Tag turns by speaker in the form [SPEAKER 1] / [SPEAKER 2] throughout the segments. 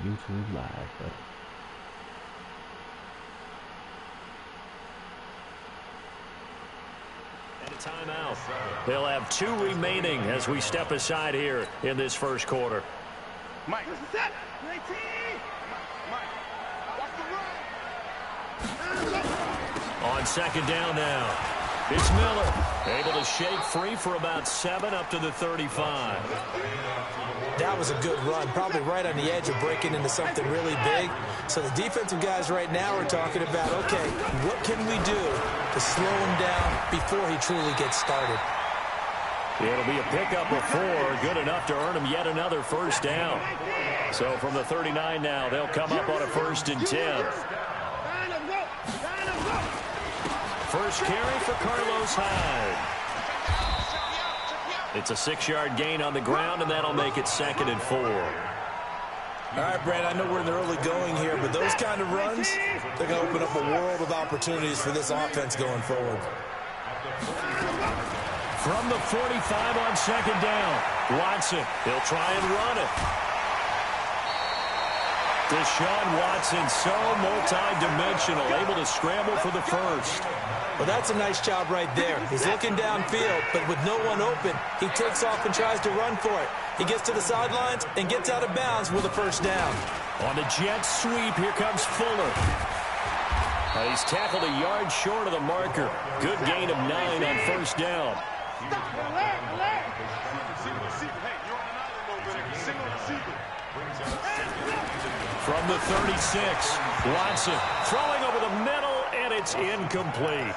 [SPEAKER 1] YouTube Live, buddy.
[SPEAKER 2] And a timeout. They'll have 2 remaining as we step aside here in this first quarter.
[SPEAKER 3] Mike.
[SPEAKER 2] On second down now. It's Miller, able to shake free for about 7 up to the 35.
[SPEAKER 4] That was a good run, probably right on the edge of breaking into something really big. So the defensive guys right now are talking about, okay, what can we do to slow him down before he truly gets started?
[SPEAKER 2] It'll be a pickup of 4, good enough to earn him yet another first down. So from the 39 now, they'll come up on a 1st and 10. First carry for Carlos Hyde. It's a 6-yard gain on the ground, and that'll make it 2nd and 4.
[SPEAKER 4] All right, Brad, I know we're in the early going here, but those kind of runs, they're going to open up a world of opportunities for this offense going forward.
[SPEAKER 2] From the 45 on 2nd down, Watson, he'll try and run it. Deshaun Watson, so multi-dimensional, able to scramble for the first.
[SPEAKER 4] Well, that's a nice job right there. He's looking downfield, but with no one open, he takes off and tries to run for it. He gets to the sidelines and gets out of bounds with a first down.
[SPEAKER 2] On the jet sweep, here comes Fuller. He's tackled a yard short of the marker. Good gain of 9 on first down. From the 36, Watson throwing over the middle, and it's incomplete.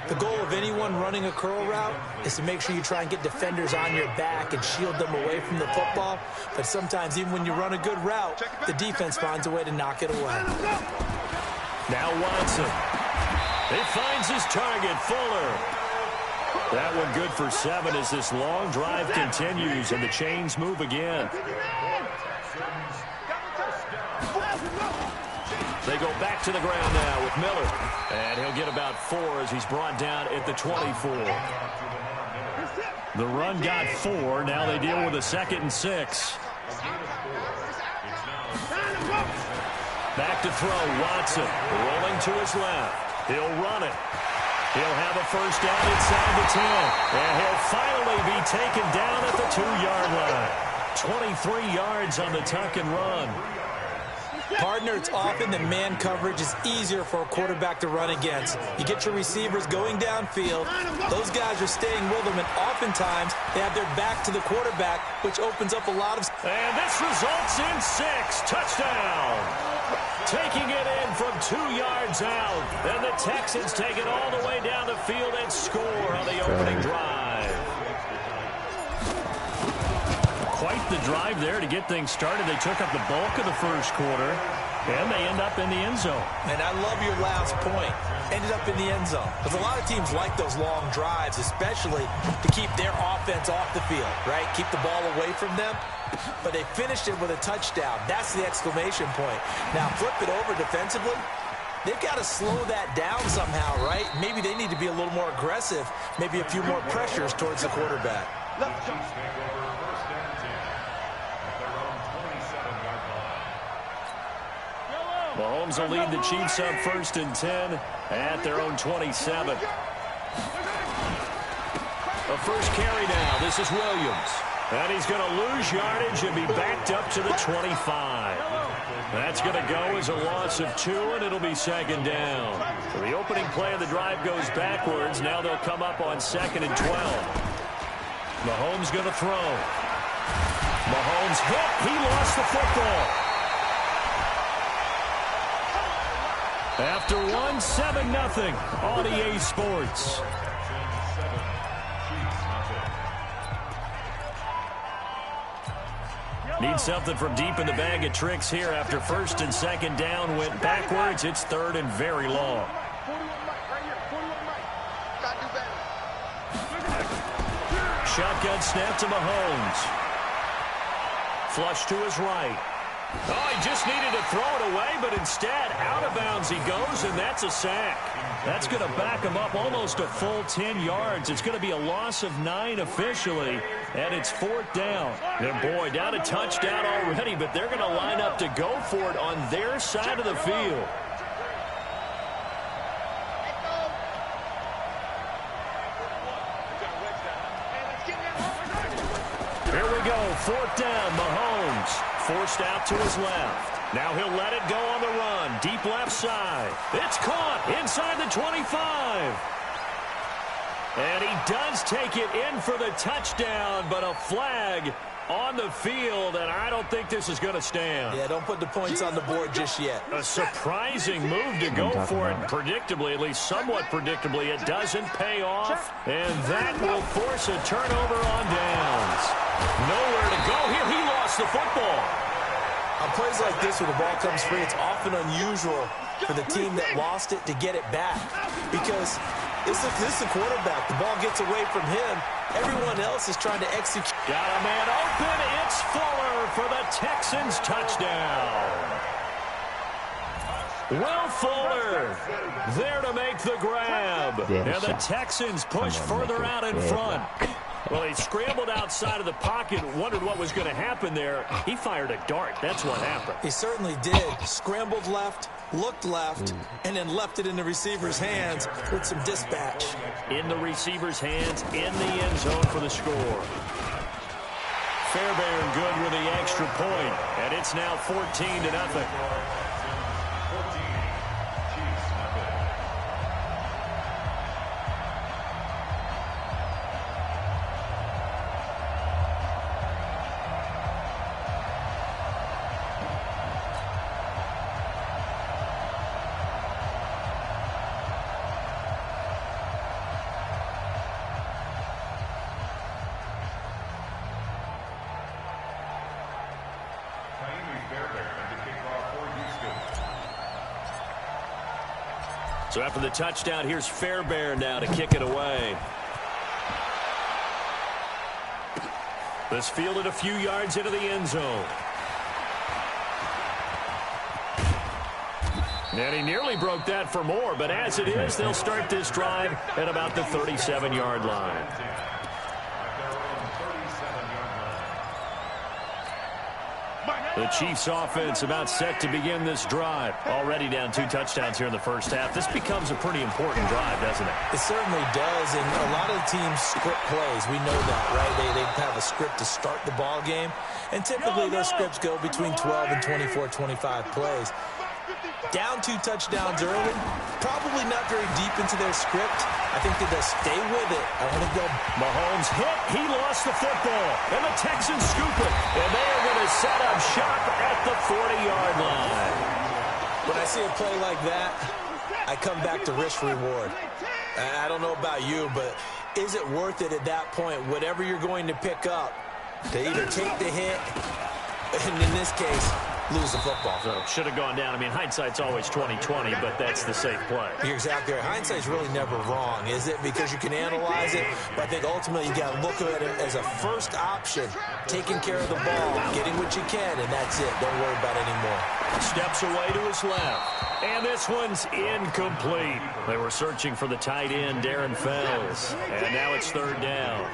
[SPEAKER 4] The goal of anyone running a curl route is to make sure you try and get defenders on your back and shield them away from the football. But sometimes even when you run a good route, the defense finds a way to knock it away.
[SPEAKER 2] Now Watson. He finds his target, Fuller. That one good for 7 as this long drive continues and the chains move again. They go back to the ground now with Miller. And he'll get about 4 as he's brought down at the 24. The run got 4. Now they deal with a 2nd and 6. Back to throw, Watson. Rolling to his left. He'll run it. He'll have a first down inside the 10. And he'll finally be taken down at the 2-yard line. 23 yards on the tuck and run.
[SPEAKER 4] Partner, it's often that man coverage is easier for a quarterback to run against. You get your receivers going downfield. Those guys are staying with them, and oftentimes they have their back to the quarterback, which opens up a lot of...
[SPEAKER 2] And this results in 6. Touchdown. Taking it in from 2 yards out. And the Texans take it all the way down the field and score on the opening drive. Quite the drive there to get things started. They took up the bulk of the first quarter, and they end up in the end zone.
[SPEAKER 4] And I love your last point. Ended up in the end zone. Because a lot of teams like those long drives, especially to keep their offense off the field, right? Keep the ball away from them. But they finished it with a touchdown. That's the exclamation point. Now, flip it over defensively. They've got to slow that down somehow, right? Maybe they need to be a little more aggressive. Maybe a few more pressures towards the quarterback.
[SPEAKER 2] Mahomes will lead the Chiefs up 1st and 10 at their own 27. A first carry now. This is Williams. And he's going to lose yardage and be backed up to the 25. That's going to go as a loss of 2, and it'll be 2nd down. So the opening play of the drive goes backwards. Now they'll come up on 2nd and 12. Mahomes going to throw. Mahomes hit. He lost the football. After 7-0 on EA Sports. Need something from deep in the bag of tricks here after 1st and 2nd down went backwards. It's 3rd and very long. Shotgun snap to Mahomes. Flush to his right. Oh, he just needed to throw it away, but instead, out of bounds he goes, and that's a sack. That's going to back him up almost a full 10 yards. It's going to be a loss of 9 officially, and it's 4th down. And boy, down a touchdown already, but they're going to line up to go for it on their side of the field. Here we go, 4th down, Mahomes. Forced out to his left. Now he'll let it go on the run. Deep left side. It's caught inside the 25. And he does take it in for the touchdown, but a flag on the field, and I don't think this is going to stand.
[SPEAKER 4] Yeah, don't put the points on the board just yet.
[SPEAKER 2] A surprising move to go for it. Predictably, at least somewhat predictably, it doesn't pay off, and that will force a turnover on downs. Nowhere to go here. He lost the football.
[SPEAKER 4] On plays like this where the ball comes free, it's often unusual for the team that lost it to get it back, because this is the quarterback. The ball gets away from him. Everyone else is trying to execute.
[SPEAKER 2] Got a man open. It's Fuller for the Texans touchdown. Will Fuller there to make the grab. And the Texans push further out in front. Well, he scrambled outside of the pocket, wondered what was going to happen there. He fired a dart. That's what happened.
[SPEAKER 4] He certainly did. Scrambled left, looked left, and then left it in the receiver's hands with some dispatch.
[SPEAKER 2] In the receiver's hands, in the end zone for the score. Fairbairn good with the extra point, and it's now 14-0. So after the touchdown, here's Fairbairn now to kick it away. This fielded a few yards into the end zone. And he nearly broke that for more, but as it is, they'll start this drive at about the 37-yard line. The Chiefs offense about set to begin this drive. Already down 2 touchdowns here in the first half. This becomes a pretty important drive, doesn't it?
[SPEAKER 4] It certainly does, and a lot of the teams script plays. We know that, right? They have a script to start the ball game, and typically those scripts go between 12 and 24, 25 plays. Down 2 touchdowns early, probably not very deep into their script. I think that they'll stay with it. I don't think they'll...
[SPEAKER 2] Mahomes hit. He lost the football. And the Texans scoop it. And they are going to set up shop at the 40-yard line.
[SPEAKER 4] When I see a play like that, I come back to risk-reward. I don't know about you, but is it worth it at that point, whatever you're going to pick up, to either take the hit, and in this case, lose the football?
[SPEAKER 2] So should have gone down. I mean, hindsight's always 20/20, but that's the safe play.
[SPEAKER 4] You're exactly right. Hindsight's really never wrong, is it? Because you can analyze it, but I think ultimately you got to look at it as a first option, taking care of the ball, getting what you can, and that's it. Don't worry about it anymore.
[SPEAKER 2] Steps away to his left. And this one's incomplete. They were searching for the tight end, Darren Fells. And now it's 3rd down.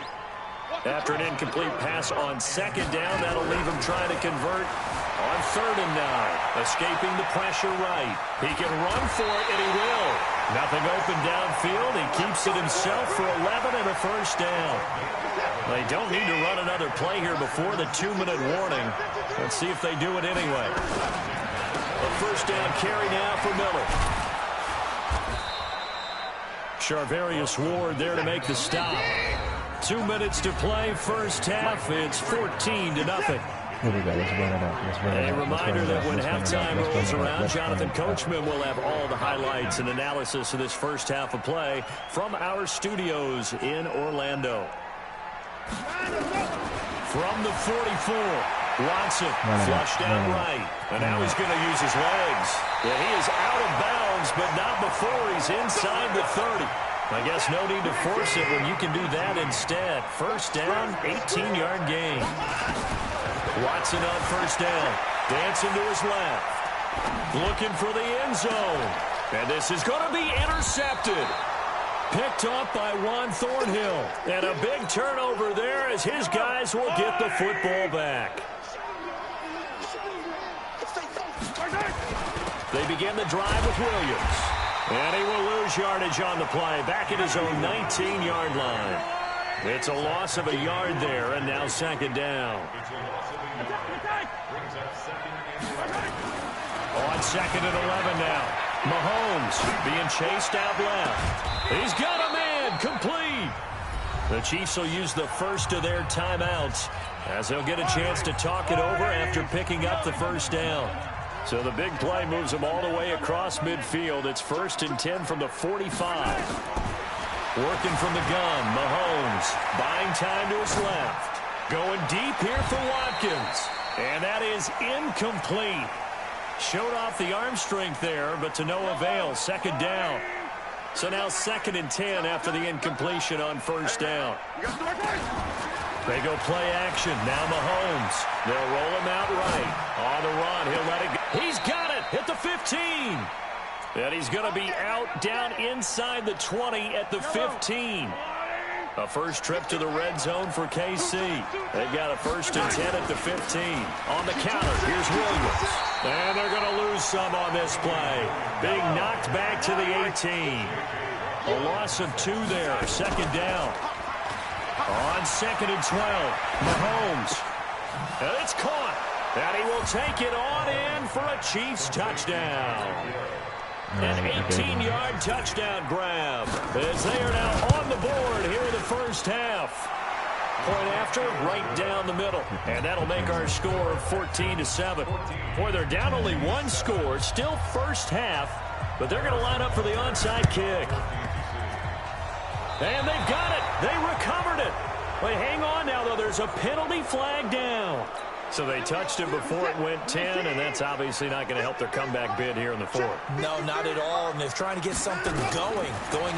[SPEAKER 2] After an incomplete pass on 2nd down, that'll leave him trying to convert on 3rd and 9. Escaping the pressure right. He can run for it, and he will. Nothing open downfield. He keeps it himself for 11 and a first down. They don't need to run another play here before the 2-minute warning. Let's see if they do it anyway. A first down carry now for Miller. Charvarius Ward there to make the stop. 2 minutes to play, first half. It's 14-0.
[SPEAKER 1] Here we go. Let's run it up. Let's run it up.
[SPEAKER 2] A reminder that when halftime rolls around, Jonathan Coachman will have all the highlights and analysis of this first half of play from our studios in Orlando. From the 44, Watson flushed down right. And now he's going to use his legs. Yeah, he is out of bounds, but not before he's inside the 30. I guess no need to force it when you can do that instead. First down, 18-yard gain. Watson on first down. Dancing to his left. Looking for the end zone. And this is going to be intercepted. Picked off by Juan Thornhill. And a big turnover there as his guys will get the football back. They begin the drive with Williams. And he will lose yardage on the play. Back at his own 19-yard line. It's a loss of a yard there, and now second down. On second and 11 now. Mahomes being chased out left. He's got a man, complete. The Chiefs will use the first of their timeouts as they'll get a chance to talk it over after picking up the first down. So the big play moves them all the way across midfield. It's 1st and 10 from the 45. Working from the gun, Mahomes buying time to his left. Going deep here for Watkins. And that is incomplete. Showed off the arm strength there, but to no avail. Second down. So now 2nd and 10 after the incompletion on first down. They go play action. Now Mahomes. They'll roll him out right. On the run. He'll let it go. He's got it. Hit the 15. And he's going to be out down inside the 20 at the 15. A first trip to the red zone for KC. They've got a 1st and 10 at the 15. On the counter, here's Williams. And they're going to lose some on this play. Being knocked back to the 18. A loss of 2 there. Second down. On 2nd and 12, Mahomes. And it's caught. And he will take it on in for a Chiefs touchdown. An 18-yard touchdown grab as they are now on the board here in the first half. Point after, right down the middle. And that'll make our score 14-7. Boy, they're down only 1 score. Still first half, but they're going to line up for the onside kick. And they've got it. They recovered it. Wait, hang on now, though. There's a penalty flag down. So they touched it before it went 10, and that's obviously not going to help their comeback bid here in the 4th.
[SPEAKER 4] No, not at all, and they're trying to get something going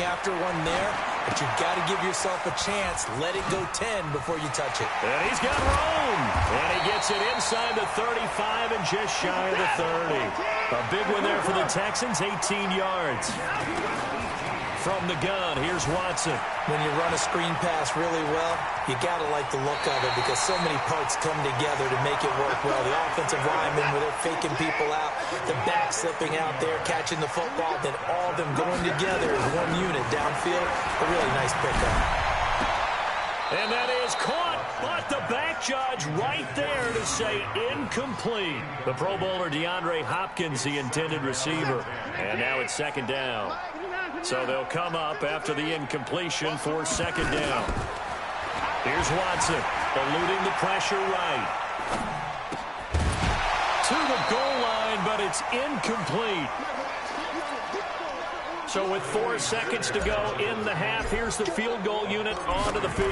[SPEAKER 4] after one there, but you've got to give yourself a chance. Let it go 10 before you touch it.
[SPEAKER 2] And he's got room, and he gets it inside the 35 and just shy of the 30. A big one there for the Texans, 18 yards. From the gun, here's Watson.
[SPEAKER 4] When you run a screen pass really well, you got to like the look of it because so many parts come together to make it work well. The offensive linemen, where they're faking people out, the back slipping out there, catching the football, then all of them going together as one unit downfield. A really nice pickup.
[SPEAKER 2] And that is caught, but the back judge right there to say incomplete. The Pro Bowler DeAndre Hopkins, the intended receiver. And now it's second down. So they'll come up after the incompletion for second down. Here's Watson, eluding the pressure right. To the goal line, but it's incomplete. So with 4 seconds to go in the half, here's the field goal unit onto the field.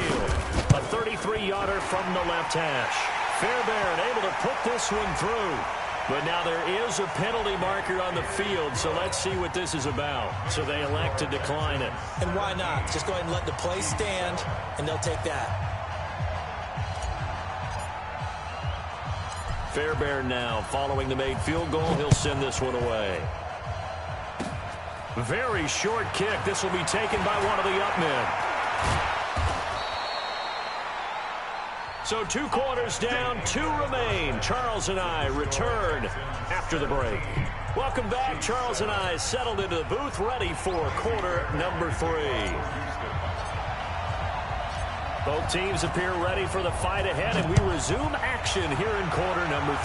[SPEAKER 2] A 33-yarder from the left hash. Fairbairn able to put this one through. But now there is a penalty marker on the field, so let's see what this is about. So they elect to decline it.
[SPEAKER 4] And why not? Just go ahead and let the play stand, and they'll take that.
[SPEAKER 2] Fairbairn now following the made field goal. He'll send this one away. Very short kick. This will be taken by one of the up men. So 2 quarters down, 2 remain. Charles and I return after the break. Welcome back. Charles and I settled into the booth, ready for quarter number 3. Both teams appear ready for the fight ahead, and we resume action here in quarter number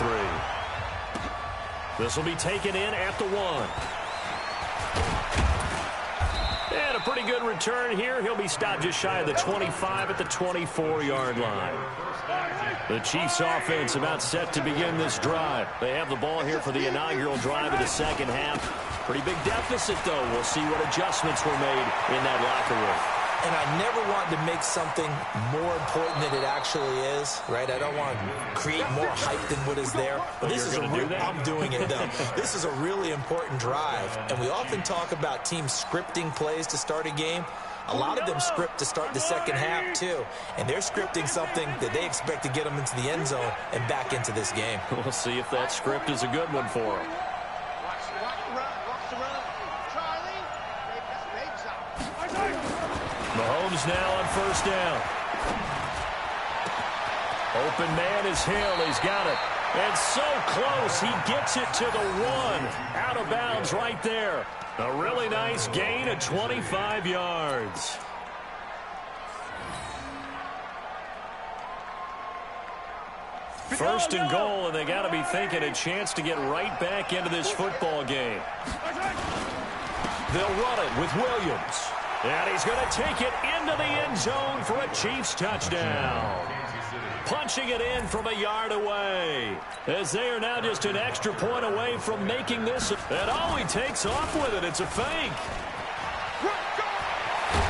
[SPEAKER 2] 3. This will be taken in at the 1. And a pretty good return here. He'll be stopped just shy of the 25 at the 24-yard line. The Chiefs offense about set to begin this drive. They have the ball here for the inaugural drive of the second half. Pretty big deficit, though. We'll see what adjustments were made in that locker room.
[SPEAKER 4] And I never want to make something more important than it actually is, right? I don't want to create more hype than what is there. But this is I'm doing it, though. This is a really important drive. And we often talk about teams scripting plays to start a game. A lot of them script to start the second half, too. And they're scripting something that they expect to get them into the end zone and back into this game.
[SPEAKER 2] We'll see if that script is a good one for them. Mahomes now on first down. Open man is Hill. He's got it. And so close. He gets it to the 1. Out of bounds right there. A really nice gain of 25 yards. First and goal, and they got to be thinking a chance to get right back into this football game. They'll run it with Williams. And he's going to take it into the end zone for a Chiefs touchdown. Punching it in from a yard away. As they are now just an extra point away from making this. And he takes off with it. It's a fake.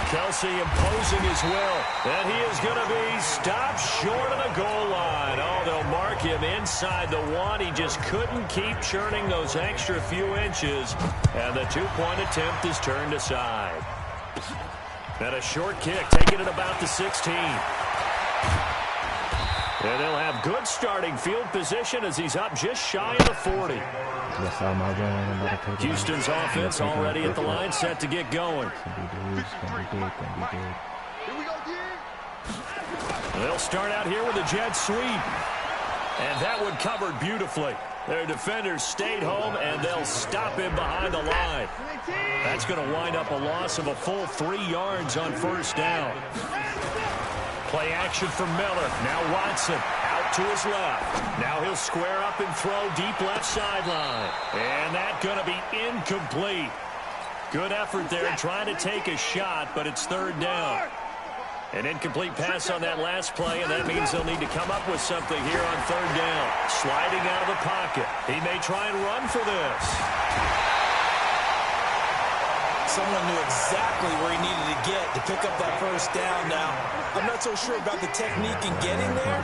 [SPEAKER 2] Kelsey imposing his will. And he is going to be stopped short of the goal line. Oh, they'll mark him inside the 1. He just couldn't keep churning those extra few inches. And the 2-point attempt is turned aside. And a short kick, taking it about the 16. And they'll have good starting field position as he's up just shy of the 40. Houston's offense already at the line, set to get going. They'll start out here with a jet sweep. And that one covered beautifully. Their defenders stayed home, and they'll stop him behind the line. That's going to wind up a loss of a full 3 yards on first down. Play action from Miller. Now Watson out to his left. Now he'll square up and throw deep left sideline. And that's going to be incomplete. Good effort there trying to take a shot, but it's third down. An incomplete pass on that last play, and that means they'll need to come up with something here on third down. Sliding out of the pocket. He may try and run for this.
[SPEAKER 4] Someone knew exactly where he needed to get to pick up that first down. Now, I'm not so sure about the technique in getting there,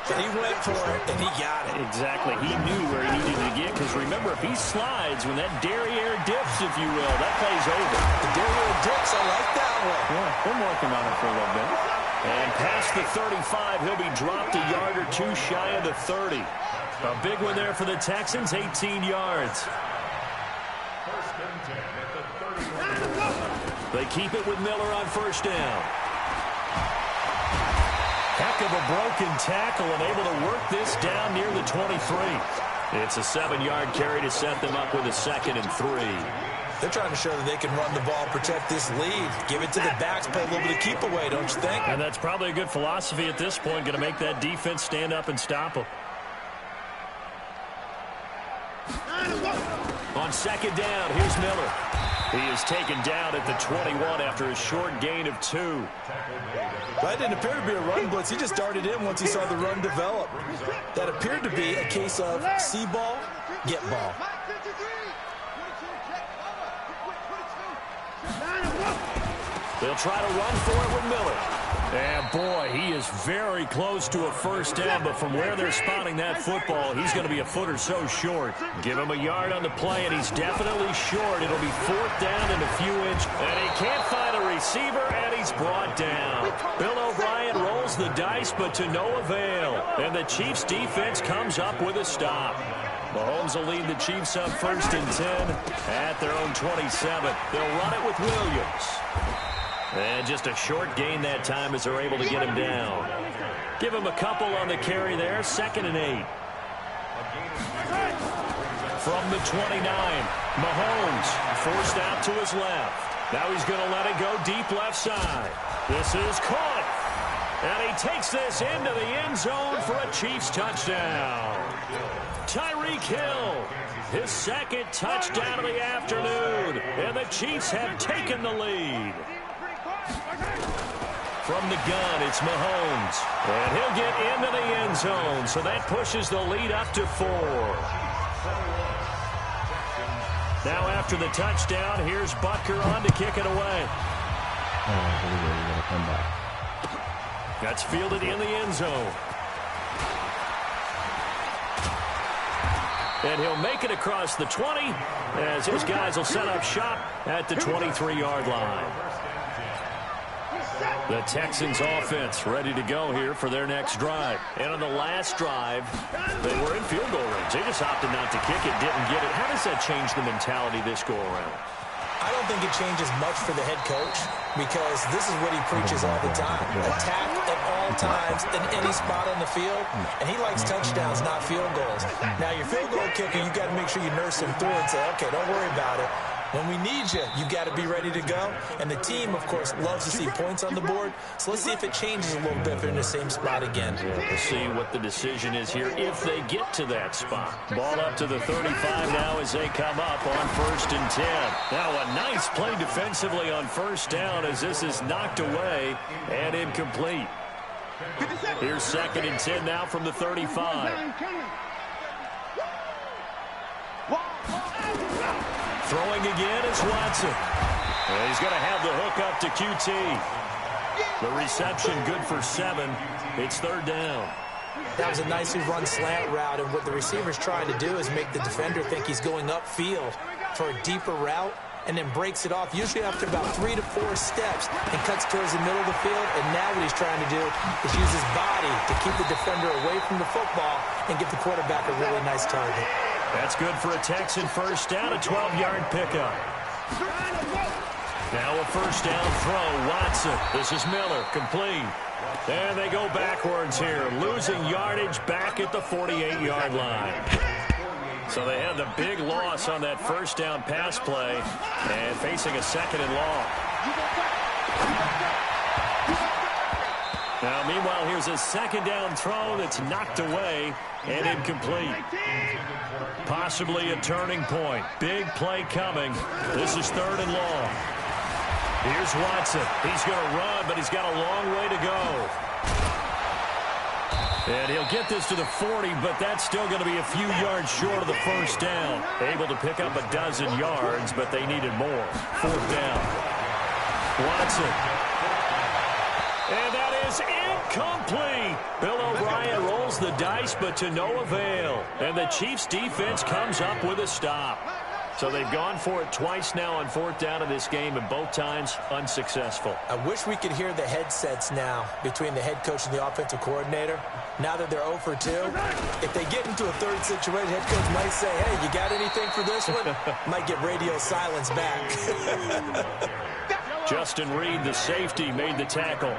[SPEAKER 4] but he went for it, and he got it.
[SPEAKER 2] Exactly. He knew where he needed to get, because remember, if he slides, when that derriere dips, if you will, that play's over.
[SPEAKER 4] The derriere dips, I like that one.
[SPEAKER 2] Yeah, been working on it for a little bit. And past the 35, he'll be dropped a yard or two shy of the 30. A big one there for the Texans, 18 yards. They keep it with Miller on first down. Heck of a broken tackle and able to work this down near the 23. It's a 7-yard carry to set them up with a 2nd and 3.
[SPEAKER 4] They're trying to show that they can run the ball, protect this lead. Give it to the backs, play a little bit of keep away, don't you think?
[SPEAKER 2] And that's probably a good philosophy at this point. Going to make that defense stand up and stop them. On second down, here's Miller. He is taken down at the 21 after a short gain of 2.
[SPEAKER 4] That didn't appear to be a run blitz. He just darted in once he saw the run develop. That appeared to be a case of see ball, get ball.
[SPEAKER 2] They'll try to run for it with Miller. And, boy, he is very close to a first down, but from where they're spotting that football, he's going to be a foot or so short. Give him a yard on the play, and he's definitely short. It'll be 4th down and a few inches. And he can't find a receiver, and he's brought down. Bill O'Brien rolls the dice, but to no avail. And the Chiefs' defense comes up with a stop. Mahomes will lead the Chiefs up 1st and 10 at their own 27. They'll run it with Williams. And just a short gain that time as they're able to get him down. Give him a couple on the carry there. 2nd and 8. From the 29, Mahomes forced out to his left. Now he's going to let it go deep left side. This is caught. And he takes this into the end zone for a Chiefs touchdown. Tyreek Hill, his 2nd touchdown of the afternoon. And the Chiefs have taken the lead. From the gun, it's Mahomes. And he'll get into the end zone, so that pushes the lead up to 4. Now after the touchdown, here's Butker on to kick it away. That's fielded in the end zone. And he'll make it across the 20 as his guys will set up shop at the 23-yard line. The Texans offense ready to go here for their next drive. And on the last drive, they were in field goal range. They just opted not to kick it, didn't get it. How does that change the mentality this go-around?
[SPEAKER 4] I don't think it changes much for the head coach because this is what he preaches all the time. Attack at all times in any spot on the field, and he likes touchdowns, not field goals. Now, your field goal kicker, you got to make sure you nurse him through and say, okay, don't worry about it. When we need you, you got to be ready to go. And the team, of course, loves to see points on the board. So let's see if it changes a little bit if they're in the same spot again.
[SPEAKER 2] We'll see what the decision is here if they get to that spot. Ball up to the 35 now as they come up on 1st and 10. Now a nice play defensively on 1st down as this is knocked away and incomplete. Here's 2nd and 10 now from the 35. Throwing again is Watson. And he's going to have the hook up to QT. The reception good for 7. It's 3rd down.
[SPEAKER 4] That was a nicely run slant route, and what the receiver's trying to do is make the defender think he's going upfield for a deeper route and then breaks it off, usually after about 3 to 4 steps, and cuts towards the middle of the field. And now what he's trying to do is use his body to keep the defender away from the football and give the quarterback a really nice target.
[SPEAKER 2] That's good for a Texan 1st down, a 12-yard pickup. Now a 1st down throw, Watson. This is Miller, complete. And they go backwards here, losing yardage back at the 48-yard line. So they had the big loss on that 1st down pass play and facing a 2nd and long. Now, meanwhile, here's a 2nd down throw that's knocked away and incomplete. Possibly a turning point. Big play coming. This is 3rd and long. Here's Watson. He's going to run, but he's got a long way to go. And he'll get this to the 40, but that's still going to be a few yards short of the 1st down. Able to pick up a dozen yards, but they needed more. 4th down. Watson. And that is incomplete. Bill O'Brien rolls the dice, but to no avail. And the Chiefs' defense comes up with a stop. So they've gone for it twice now on 4th down in this game, and both times unsuccessful.
[SPEAKER 4] I wish we could hear the headsets now between the head coach and the offensive coordinator. Now that they're 0 for 2, if they get into a 3rd situation, head coach might say, hey, you got anything for this one? Might get radio silence back.
[SPEAKER 2] Justin Reed, the safety, made the tackle.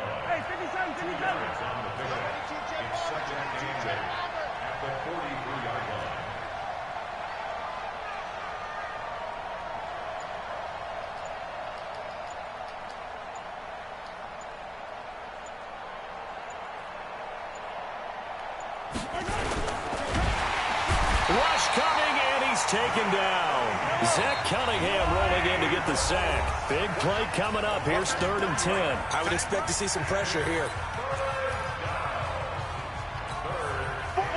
[SPEAKER 2] Rush coming, and he's taken down. Zach Cunningham rolling in to get the sack. Big play coming up. Here's 3rd and 10.
[SPEAKER 4] I would expect to see some pressure here.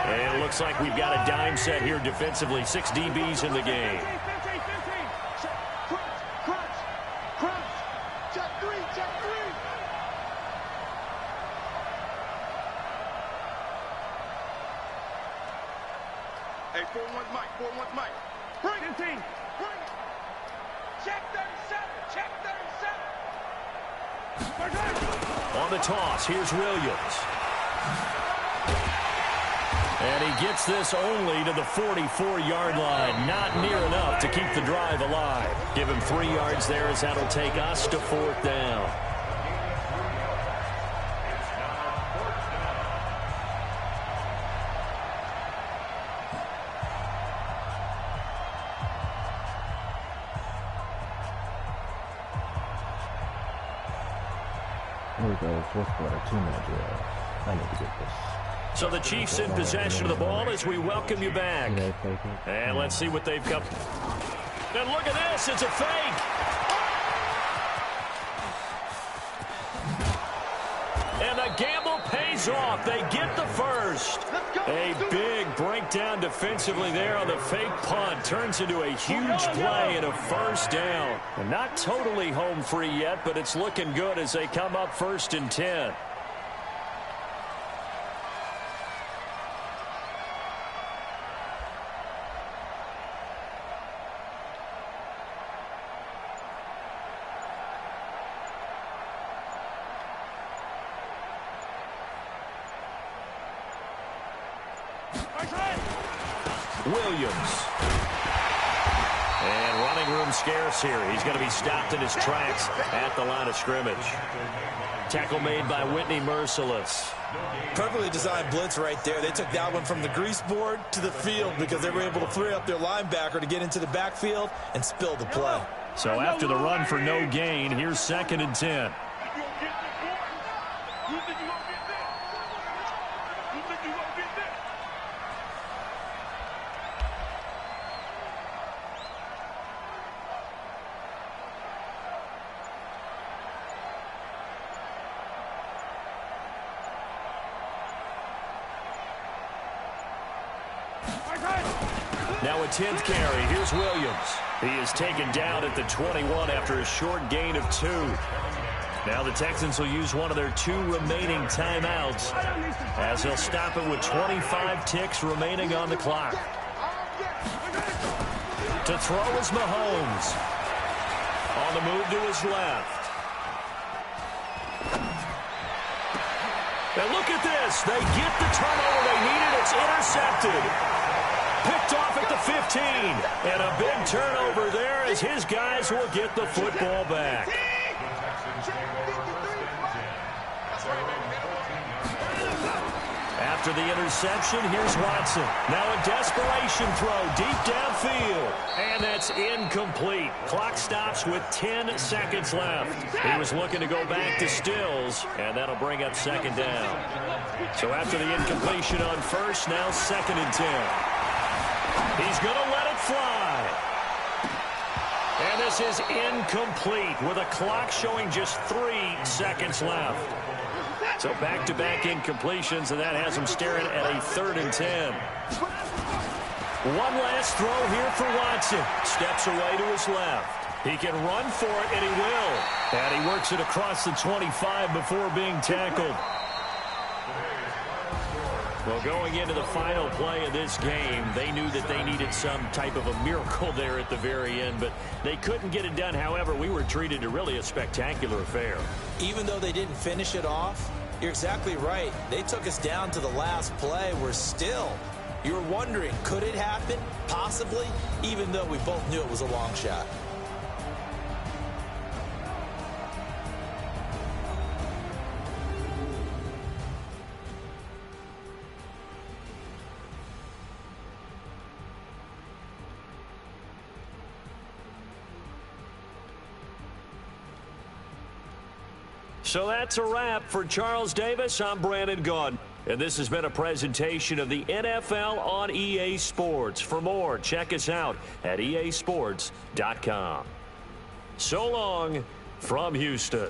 [SPEAKER 2] And it looks like we've got a dime set here defensively. 6 DBs in the game.
[SPEAKER 3] Hey, 4-1 Mike, 4-1 Mike. Bring it, team. Bring it. Check 37. Check 37.
[SPEAKER 2] On the toss, here's Williams. And he gets this only to the 44-yard line. Not near enough to keep the drive alive. Give him 3 yards there as that'll take us to 4th down.
[SPEAKER 1] Here we go, 4th quarter, 2-minute drill. I need to get this.
[SPEAKER 2] So the Chiefs in possession of the ball as we welcome you back. And let's see what they've got. And look at this, it's a fake. And the gamble pays off. They get the first. A big breakdown defensively there on the fake punt. Turns into a huge play and a 1st down. And not totally home free yet, but it's looking good as they come up 1st and 10. Williams. And running room scarce here. He's going to be stopped in his tracks at the line of scrimmage. Tackle made by Whitney Merciless.
[SPEAKER 4] Perfectly designed blitz right there. They took that one from the grease board to the field because they were able to free up their linebacker to get into the backfield and spill the play.
[SPEAKER 2] So after the run for no gain, here's 2nd and 10. Now a 10th carry. Here's Williams. He is taken down at the 21 after a short gain of 2. Now the Texans will use one of their 2 remaining timeouts as they'll stop it with 25 ticks remaining on the clock. To throw is Mahomes. On the move to his left. And look at this. They get the turnover they needed. It's intercepted. Picked off at the 15. And a big turnover there as his guys will get the football back. After the interception, here's Watson. Now a desperation throw deep downfield. And that's incomplete. Clock stops with 10 seconds left. He was looking to go back to Stills, and that'll bring up 2nd down. So after the incompletion on 1st, now 2nd and 10. He's going to let it fly. And this is incomplete with a clock showing just 3 seconds left. So back-to-back incompletions, and that has him staring at a 3rd and 10. One last throw here for Watson. Steps away to his left. He can run for it, and he will. And he works it across the 25 before being tackled. Well, going into the final play of this game, they knew that they needed some type of a miracle there at the very end, but they couldn't get it done. However, we were treated to really a spectacular affair. Even though they didn't finish it off, you're exactly right. They took us down to the last play. We're still, you're wondering, could it happen? Possibly, even though we both knew it was a long shot. So that's a wrap for Charles Davis. I'm Brandon Gaudin. And this has been a presentation of the NFL on EA Sports. For more, check us out at easports.com. So long from Houston.